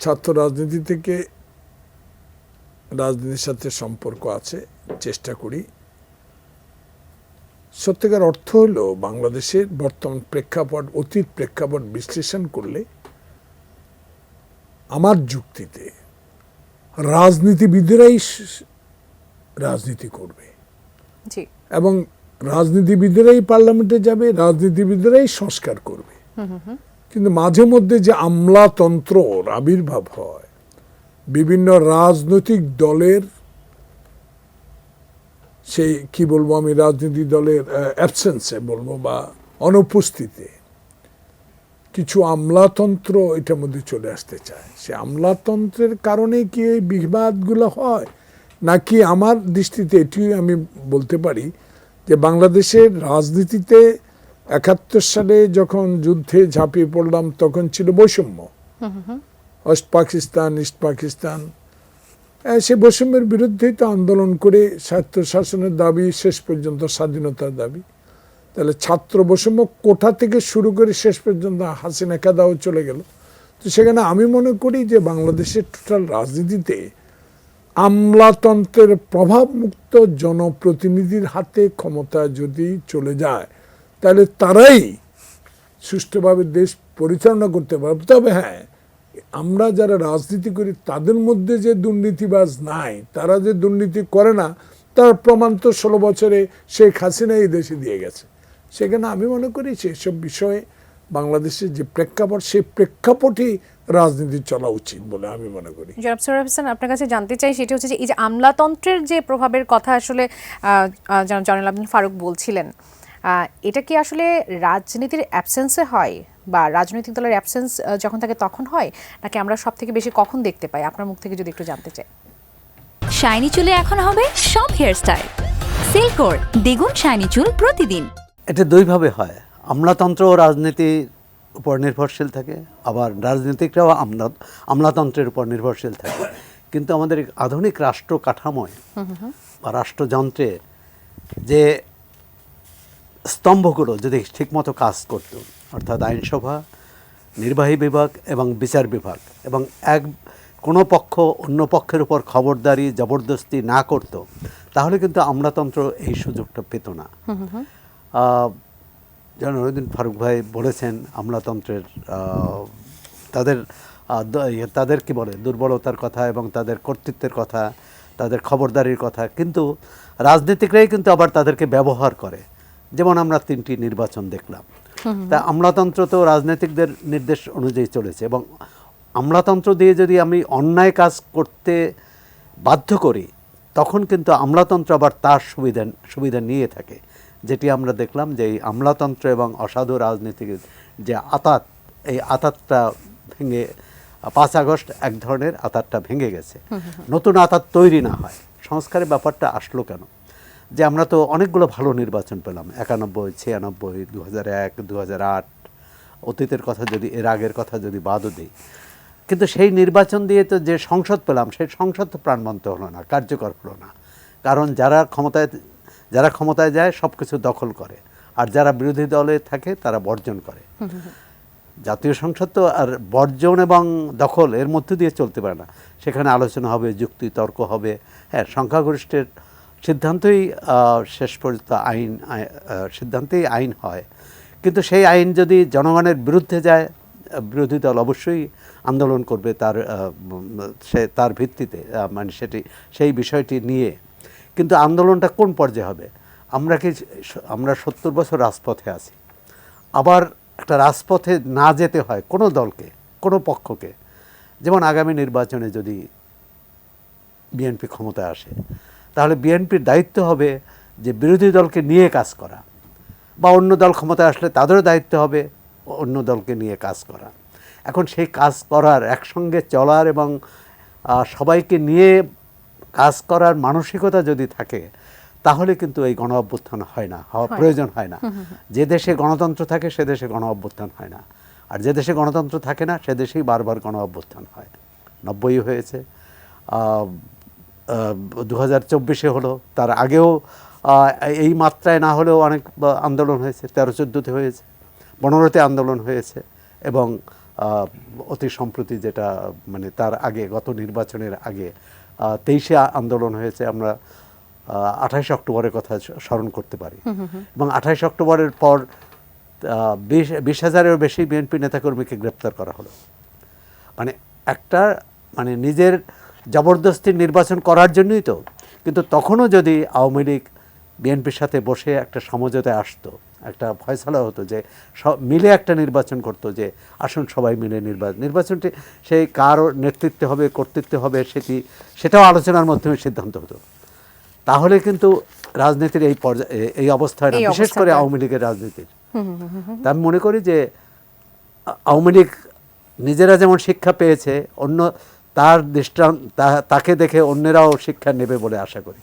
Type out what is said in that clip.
ছাত্র রাজনীতি থেকে রাজনীতির সাথে সম্পর্ক আছে, চেষ্টা করি। সত্যিকার অর্থ হলো বাংলাদেশের বর্তমান প্রেক্ষাপট, অতীত প্রেক্ষাপট বিশ্লেষণ করলে আমার যুক্তিতে রাজনীতিবিদেরাই রাজনীতি করবে এবং রাজনীতিবিদেরাই পার্লামেন্টে যাবে, রাজনীতিবিদেরাই সংস্কার করবে। কিন্তু মাঝে মধ্যে যে আমলাতন্ত্রর আবির্ভাব হয়, বিভিন্ন রাজনৈতিক দলের সেই কি বলবো আমি, রাজনৈতিক দলের অ্যাবসেন্সে বলবো বা অনুপস্থিতিতে কিছু আমলাতন্ত্র এটার মধ্যে চলে আসতে চায়। সে আমলাতন্ত্রের কারণে কি এই বিবাদগুলো হয়, নাকি আমার দৃষ্টিতে এটি আমি বলতে পারি যে বাংলাদেশের রাজনীতিতে ৭১ সালে যখন যুদ্ধে ঝাঁপিয়ে পড়লাম তখন ছিল বৈষম্য, ওয়েস্ট পাকিস্তান, ইস্ট পাকিস্তান। সে বৈষম্যের বিরুদ্ধেই তো আন্দোলন করে স্বায়ত্তশাসনের দাবি, শেষ পর্যন্ত স্বাধীনতার দাবি। তাহলে ছাত্র বৈষম্য কোঠা থেকে শুরু করে শেষ পর্যন্ত হাসিনা কাদাও চলে গেল। তো সেখানে আমি মনে করি যে বাংলাদেশের টোটাল রাজনীতিতে আমলাতন্ত্রের প্রভাবমুক্ত জনপ্রতিনিধির হাতে ক্ষমতা যদি চলে যায় তাহলে তারাই সুষ্ঠুভাবে দেশ পরিচালনা করতে পারবে। তবে হ্যাঁ, আমরা যারা রাজনীতি করি তাদের মধ্যে যে দুর্নীতিবাজ নাই, তারা যে দুর্নীতি করে না তার প্রমাণ তো ১৬ বছরে শেখ হাসিনা এই দেশে দিয়ে গেছে। সেখানে আমি মনে করি সেসব বিষয়ে বাংলাদেশের যে প্রেক্ষাপট, সেই প্রেক্ষাপটই রাজনীতি চলা উচিত বলে আমি মনে করি। জনাব সোহরাব হোসেন, আপনার কাছে জানতে চাই সেটা হচ্ছে যে এই যে আমলাতন্ত্রের যে প্রভাবের কথা আসলে জয়নুল আবেদিন ফারুক বলছিলেন, এটা কি আসলে রাজনীতির অ্যাবসেন্সে হয় বা রাজনৈতিক দলের অ্যাবসেন্স যখন থাকে তখন হয়, নাকি আমরা সব থেকে বেশি কখন দেখতে পাই? আপনার মুখ থেকে যদি একটু জানতে চাই। শাইনি চুলে এখন হবে সব হেয়ারস্টাইল। সিল্কোর দ্বিগুণ শাইনি চুল প্রতিদিন। এটা দুইভাবে হয়, আমলাতন্ত্র ও রাজনীতির উপর নির্ভরশীল থাকে, আবার রাজনীতিকরাও আমলাতন্ত্রের উপর নির্ভরশীল থাকে। কিন্তু আমাদের আধুনিক রাষ্ট্র কাঠামোয় বা রাষ্ট্রযন্ত্রে যে স্তম্ভগুলো যদি ঠিকমতো কাজ করত, অর্থাৎ আইনসভা, নির্বাহী বিভাগ এবং বিচার বিভাগ, এবং কোনো পক্ষ অন্য পক্ষের উপর খবরদারি জবরদস্তি না করত, তাহলে কিন্তু আমলাতন্ত্র এই সুযোগটা পেত না। জয়নুল আবেদিন ফারুক ভাই বলেছেন আমলাতন্ত্রের তাদের কি বলে দুর্বলতার কথা এবং তাদের কর্তৃত্বের কথা, তাদের খবরদারির কথা, কিন্তু রাজনীতিকরাই কিন্তু আবার তাদেরকে ব্যবহার করে। যেমন আমরা 3টি নির্বাচন দেখলাম। তা আমলাতন্ত্র তো রাজনীতিকদের নির্দেশ অনুযায়ী চলেছে, এবং আমলাতন্ত্র দিয়ে যদি আমি অন্যায় কাজ করতে বাধ্য করি তখন কিন্তু আমলাতন্ত্র আবার তার সুবিধা নিয়ে থাকে। যেটি আমরা দেখলাম যে এই আমলাতন্ত্র এবং অসাধু রাজনীতির যে আঁতাত, এই আঁতাতটা ভেঙে 5 আগস্ট এক ধরনের আঁতাতটা ভেঙে গেছে। নতুন আঁতাত তৈরি না হয়, সংস্কারের ব্যাপারটা আসলো কেন? যে আমরা তো অনেকগুলো ভালো নির্বাচন পেলাম, 91, 96, 2001, 2008, অতীতের কথা যদি, এর আগের কথা যদি বাদও দিই, কিন্তু সেই নির্বাচন দিয়ে তো যে সংসদ পেলাম সেই সংসদ তো প্রাণবন্ত হলো না, কার্যকর হলো না। কারণ যারা ক্ষমতায় যায় সব কিছু দখল করে, আর যারা বিরোধী দলে থাকে তারা বর্জন করে। জাতীয় সংসদ তো আর বর্জন এবং দখল এর মধ্যে দিয়ে চলতে পারে না। সেখানে আলোচনা হবে, যুক্তি তর্ক হবে। হ্যাঁ, সংখ্যাগরিষ্ঠের সিদ্ধান্তই শেষ পর্যন্ত সিদ্ধান্তেই আইন হয়। কিন্তু সেই আইন যদি জনগণের বিরুদ্ধে যায়, বিরোধী দল অবশ্যই আন্দোলন করবে তার ভিত্তিতে, মানে সেই বিষয়টি নিয়ে। কিন্তু আন্দোলনটা কোন পর্যায়ে হবে? আমরা 70 বছর রাজপথে আছি, আবার একটা রাজপথে না যেতে হয় কোনো দলকে, কোনো পক্ষকে। যেমন আগামী নির্বাচনে যদি বিএনপি ক্ষমতায় আসে, তাহলে বিএনপির দায়িত্ব হবে যে বিরোধী দলকে নিয়ে কাজ করা, বা অন্য দল ক্ষমতায় আসলে তাদেরও দায়িত্ব হবে অন্য দলকে নিয়ে কাজ করা। এখন সেই কাজ করার, একসঙ্গে চলার এবং সবাইকে নিয়ে কাজ করার মানসিকতা যদি থাকে, তাহলে কিন্তু এই গণ অভ্যুত্থান হয় না, প্রয়োজন হয় না। যে দেশে গণতন্ত্র থাকে সে দেশে গণ অভ্যুত্থান হয় না, আর যে দেশে গণতন্ত্র থাকে না সে দেশেই বারবার গণ অভ্যুত্থান হয়। 90 হয়েছে, 2024 হলো, তার আগেও এই মাত্রায় না হলেও অনেক আন্দোলন হয়েছে। 13-14 হয়েছে, 15-তে আন্দোলন হয়েছে, এবং অতি সম্প্রতি যেটা মানে তার আগে গত নির্বাচনের আগে 23-এ আন্দোলন হয়েছে, আমরা 28 অক্টোবরের কথা স্মরণ করতে পারি। এবং 28 অক্টোবরের পর 20,000-এরও বেশি বিএনপি নেতাকর্মীকে গ্রেপ্তার করা হলো। মানে একটা মানে নিজের জবরদস্তি নির্বাচন করার জন্যই তো। কিন্তু তখনও যদি আওয়ামী লীগ বিএনপির সাথে বসে একটা সমঝোতায় আসতো, একটা ফয়সালা হতো যে সব মিলে একটা নির্বাচন করতো, যে আসুন সবাই মিলে নির্বাচনটি সেই কার নেতৃত্বে হবে, কর্তৃত্বে হবে, সেটাও আলোচনার মাধ্যমে সিদ্ধান্ত হতো, তাহলে কিন্তু রাজনীতির এই পর্যায়ে এই অবস্থায় না, বিশেষ করে আওয়ামী লীগের রাজনীতির। তা আমি মনে করি যে আওয়ামী লীগ নিজেরা যেমন শিক্ষা পেয়েছে, অন্য তার দৃষ্টান্ত তাকে দেখে অন্যেরাও শিক্ষা নেবে বলে আশা করি।